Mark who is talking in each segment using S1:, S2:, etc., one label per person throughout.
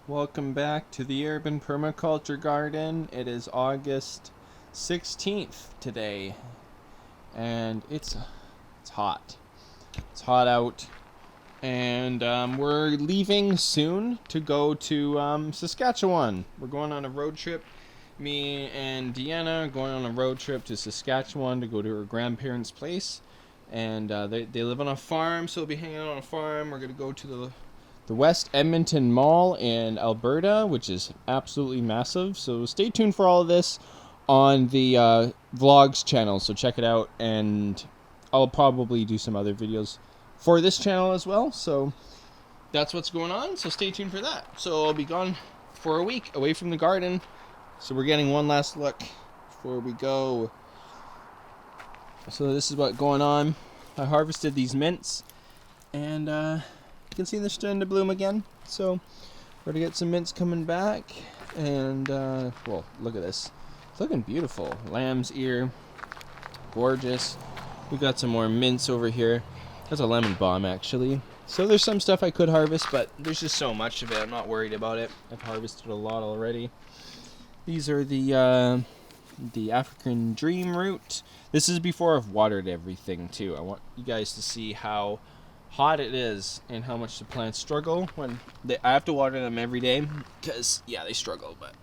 S1: Welcome back to the Urban Permaculture Garden. It is August 16th today, and it's hot. It's hot out, and we're leaving soon to go to Saskatchewan. We're going on a road trip. Me and Deanna are going on a road trip to Saskatchewan to go to her grandparents' place, and they live on a farm, so we'll be hanging out on a farm. We're going to go to the West Edmonton Mall in Alberta, which is absolutely massive. So stay tuned for all of this on the vlogs channel. So check it out, and I'll probably do some other videos for this channel as well. So that's what's going on. So stay tuned for that. So I'll be gone for a week away from the garden. So we're getting one last look before we go. So this is what's going on. I harvested these mints, and you can see they're starting to bloom again. So we're gonna get some mints coming back, and well, look at this. It's looking beautiful. Lamb's ear, gorgeous. We got some more mints over here. That's a lemon balm actually. So there's some stuff I could harvest, but there's just so much of it. I'm not worried about it. I've harvested a lot already. These are the African Dream Root. This is before I've watered everything too. I want you guys to see how hot it is and how much the plants struggle when I have to water them every day, because yeah, they struggle. But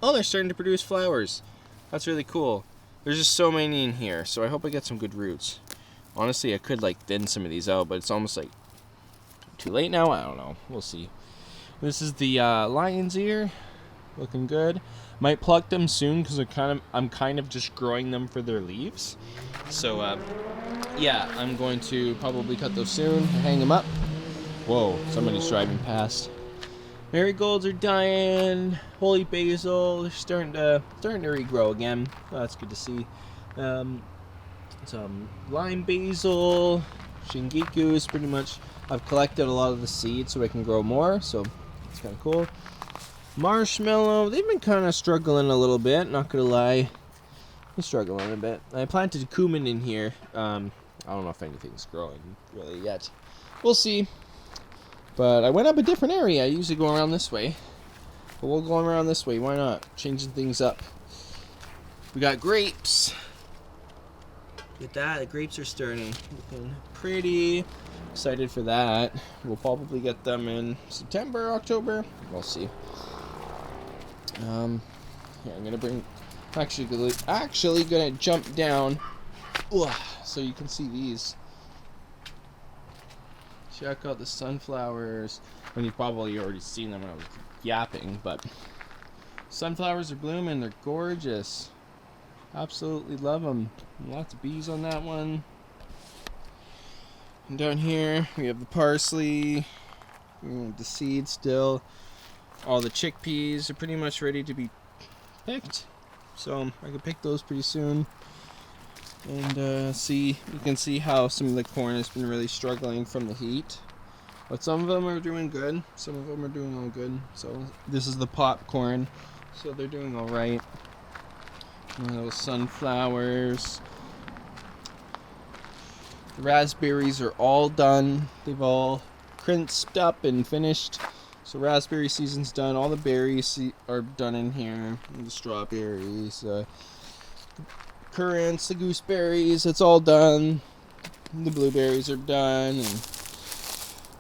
S1: oh, they're starting to produce flowers. That's really cool. There's just so many in here, so I hope I get some good roots. Honestly, I could like thin some of these out, but it's almost like too late now. I don't know, we'll see. This is the lion's ear, looking good. Might pluck them soon because I'm kind of just growing them for their leaves. So yeah, I'm going to probably cut those soon, hang them up. Whoa, somebody's driving past. Marigolds are dying. Holy basil, they're starting to regrow again. Oh, that's good to see. Some lime basil, shingiku is pretty much. I've collected a lot of the seeds so I can grow more. So it's kind of cool. Marshmallow, they've been kind of struggling a little bit. Not gonna lie. Struggling a bit. I planted cumin in here. I don't know if anything's growing really yet. We'll see. But I went up a different area. I usually go around this way, but we'll go around this way. Why not? Changing things up. We got grapes. Look at that. The grapes are starting. Looking pretty. Excited for that. We'll probably get them in September, October. We'll see. Here, I'm gonna bring. Actually gonna jump down so you can see these. Check out the sunflowers. And you've probably already seen them when I was yapping, but sunflowers are blooming. They're gorgeous. Absolutely love them. Lots of bees on that one. And down here we have the parsley. The seeds still. All the chickpeas are pretty much ready to be picked. So I can pick those pretty soon. And you can see how some of the corn has been really struggling from the heat. But some of them are doing good. Some of them are doing all good. So this is the popcorn. So they're doing all right. And those sunflowers. The raspberries are all done. They've all crisped up and finished. So raspberry season's done. All the berries are done in here. And the strawberries, currants, the gooseberries, it's all done. The blueberries are done. And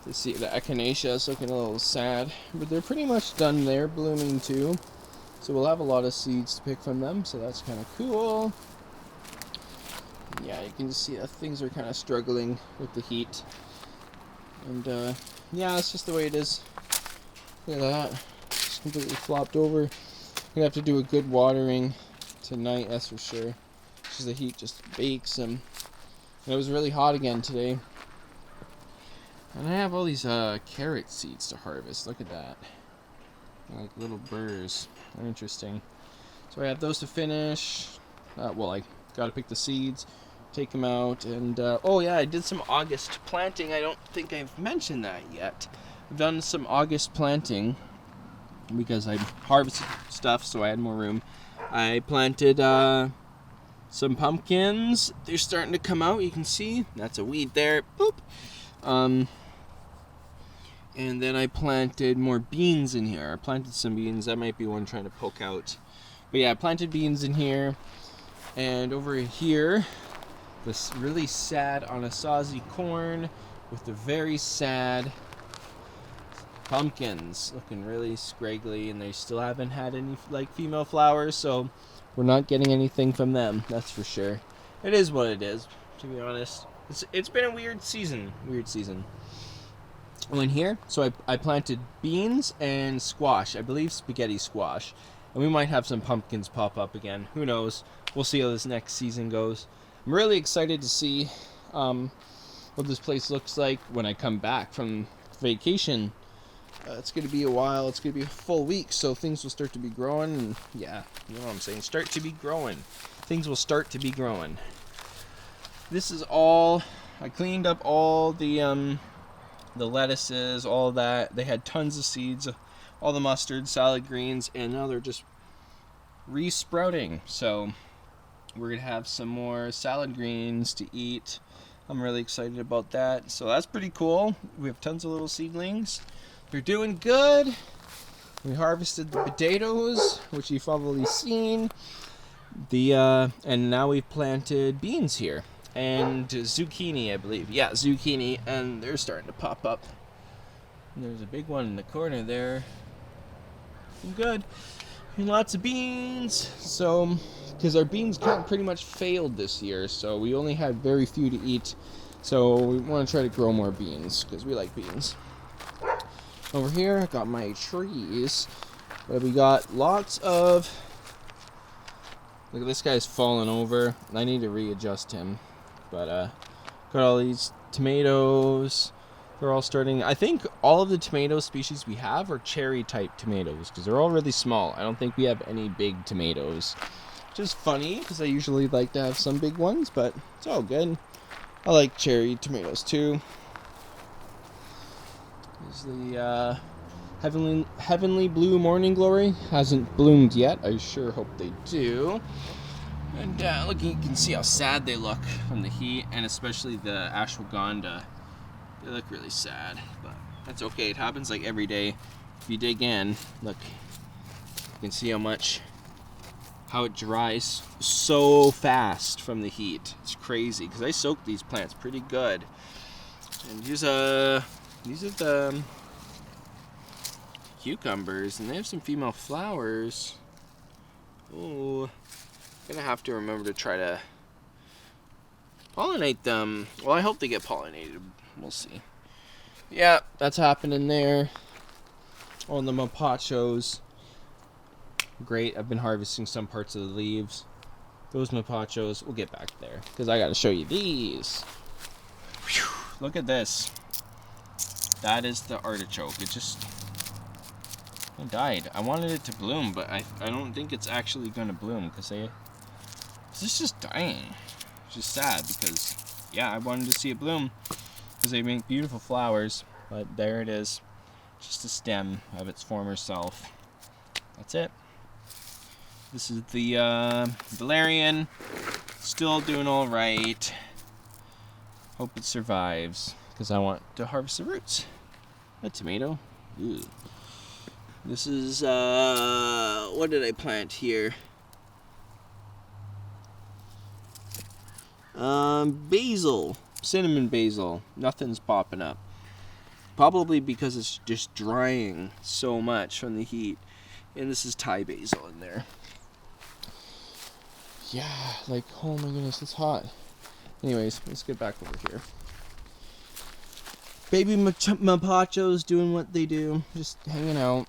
S1: you see the echinacea is looking a little sad. But they're pretty much done. They're blooming too. So we'll have a lot of seeds to pick from them. So that's kind of cool. Yeah, you can just see that things are kind of struggling with the heat. And yeah, it's just the way it is. Look at that. It's completely flopped over. I'm gonna have to do a good watering tonight, that's for sure. Because the heat just bakes them. And it was really hot again today. And I have all these carrot seeds to harvest. Look at that. They're like little burrs. They're interesting. So I have those to finish. Well, I gotta pick the seeds, take them out, and oh yeah, I did some August planting. I don't think I've mentioned that yet. I've done some August planting because I harvested stuff, so I had more room. I planted some pumpkins. They're starting to come out. You can see that's a weed there. Boop. And then I planted more beans in here. I planted some beans. That might be one trying to poke out. But yeah, I planted beans in here. And over here, this really sad Anasazi corn with the very sad pumpkins, looking really scraggly, and they still haven't had any like female flowers, so we're not getting anything from them, that's for sure. It is what it is, to be honest. It's been a weird season. In here, so I planted beans and squash, I believe spaghetti squash, and we might have some pumpkins pop up again. Who knows? We'll see how this next season goes. I'm really excited to see what this place looks like when I come back from vacation. It's going to be a while. It's going to be a full week, so things will start to be growing. And yeah, you know what I'm saying. Start to be growing. Things will start to be growing. This is all. I cleaned up all the lettuces, all that. They had tons of seeds, all the mustard, salad greens, and now they're just re-sprouting. So we're gonna have some more salad greens to eat. I'm really excited about that. So that's pretty cool. We have tons of little seedlings. They're doing good. We harvested the potatoes, which you've probably seen. And now we've planted beans here. And zucchini, I believe. Yeah, zucchini, and they're starting to pop up. And there's a big one in the corner there. Good. And lots of beans. So, because our beans pretty much failed this year, so we only had very few to eat. So we want to try to grow more beans, because we like beans. Over here, I got my trees. But we got lots of... Look at this guy's falling over. I need to readjust him. But got all these tomatoes. They're all starting. I think all of the tomato species we have are cherry type tomatoes because they're all really small. I don't think we have any big tomatoes, which is funny because I usually like to have some big ones, but it's all good. I like cherry tomatoes too. There's the heavenly blue morning glory. Hasn't bloomed yet. I sure hope they do. And look, you can see how sad they look from the heat, and especially the ashwagandha. They look really sad, but that's okay. It happens like every day. If you dig in, look, you can see how it dries so fast from the heat. It's crazy because I soak these plants pretty good. And these are the cucumbers, and they have some female flowers. Oh. Gonna have to remember to try to pollinate them. Well, I hope they get pollinated. We'll see. Yeah, that's happening there. On the mapachos. Great. I've been harvesting some parts of the leaves. Those mapachos. We'll get back there because I gotta show you these. Whew, look at this. That is the artichoke. It died. I wanted it to bloom, but I don't think it's actually gonna bloom because it's just dying. It's just sad because, yeah, I wanted to see it bloom because they make beautiful flowers, but there it is. Just a stem of its former self. That's it. This is the valerian. Still doing all right. Hope it survives because I want to harvest the roots. A tomato. Ooh. This is, what did I plant here? Basil. Cinnamon basil. Nothing's popping up. Probably because it's just drying so much from the heat. And this is Thai basil in there. Yeah, like, oh my goodness, it's hot. Anyways, let's get back over here. Baby mapachos doing what they do, just hanging out.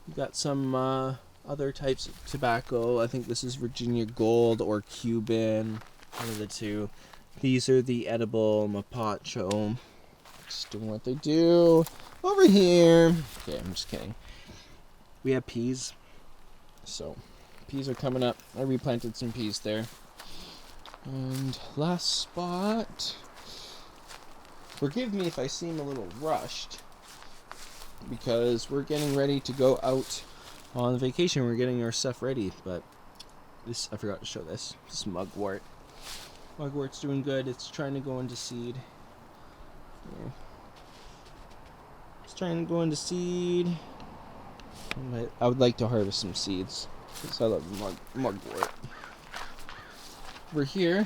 S1: We got some other types of tobacco. I think this is Virginia Gold or Cuban, one of the two. These are the edible mapacho. Just doing what they do. Over here. Okay, I'm just kidding. We have peas. So, peas are coming up. I replanted some peas there. And last spot. Forgive me if I seem a little rushed, because we're getting ready to go out on vacation. We're getting our stuff ready, but this, I forgot to show this. This is mugwort. Mugwort's doing good. It's trying to go into seed. Here. trying to go into seed. I would like to harvest some seeds because I love mugwort. Over here,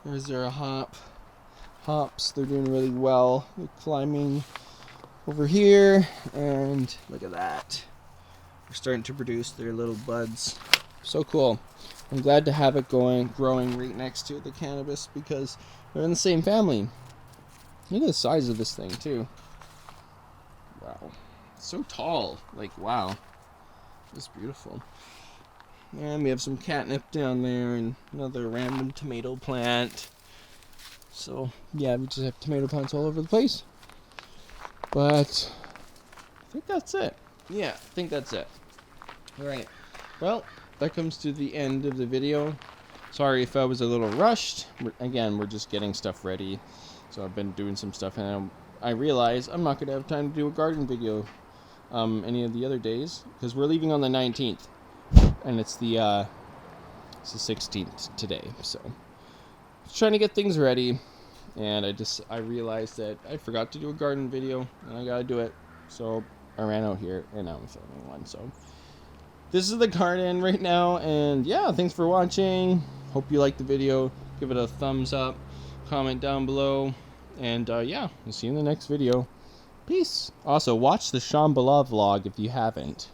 S1: there's our hops. They're doing really well. They're climbing over here, and look at that. They're starting to produce their little buds. So cool. I'm glad to have it growing right next to the cannabis because they're in the same family. Look at the size of this thing too. Wow. It's so tall. Like, wow. It's beautiful. And we have some catnip down there and another random tomato plant. So, yeah, we just have tomato plants all over the place. But I think that's it. Yeah, I think that's it. Alright. Well, that comes to the end of the video. Sorry if I was a little rushed. Again, we're just getting stuff ready. So I've been doing some stuff, and I realize I'm not going to have time to do a garden video any of the other days because we're leaving on the 19th, and it's the 16th today. So just trying to get things ready, and I realized that I forgot to do a garden video, and I gotta do it. So I ran out here, and now I'm filming one. So this is the garden right now, and yeah, thanks for watching. Hope you liked the video. Give it a thumbs up, comment down below, and yeah, we'll see you in the next video. Peace. Also, watch the Shambhala vlog if you haven't.